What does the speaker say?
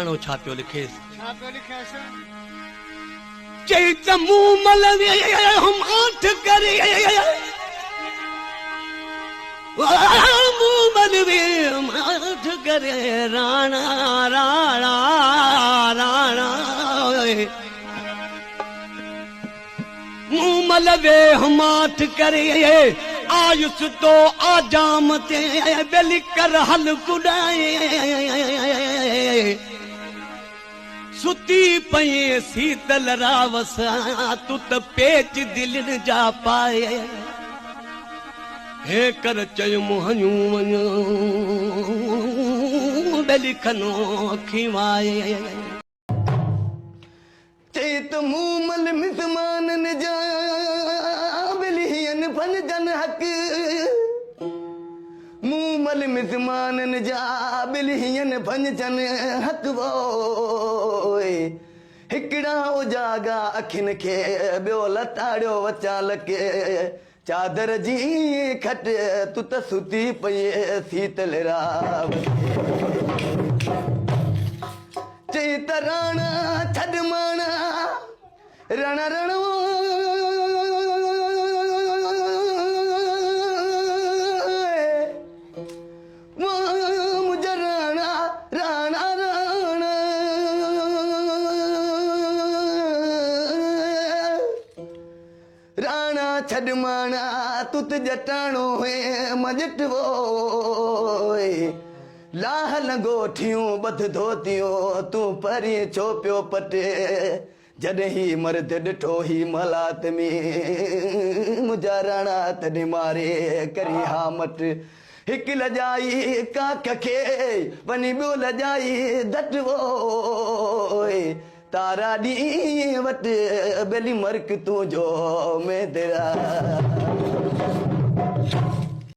राणो छा पियो लिखेस चई त मूं मलवे हम आठ करे मूं मलवे हम आठ करे राणा राणा राणा मूं मलवे हम आठ करे आयुस तो आजाम ते बेली कर हल गुडाए सुती पई सीतल रावस तू त पेच दिलन जा पाए हे कर चयो मोहयूं वञो बेली खनो खिवाए चेत मूमल मिज़मानन जा बिलियन फन जन हक मूमल मिज़मानन जा बिलियन फन जन हक वोए हिकड़ा जागा अखिन के बियो लताड़ियो वचाल के चादर जी खट तू त सुती पई सीतल राव चेत राणा छड माणा रण रणो मुझे राणा राणा राणा राणा छड माणा तू त जटाणो है मजट वो लाह लंगोठियूं बध धोतियूं तू परी छो पियो पटे जॾहिं ही मर्द ॾिठो ही मलात में मुंहिंजा राणा तॾहिं मारे करी हा मट हिकु लॼाई काक खे वञी ॿियो लॼाई दटवो तारा ॾींहं वटि बेली मर्क तुंहिंजो में तेरा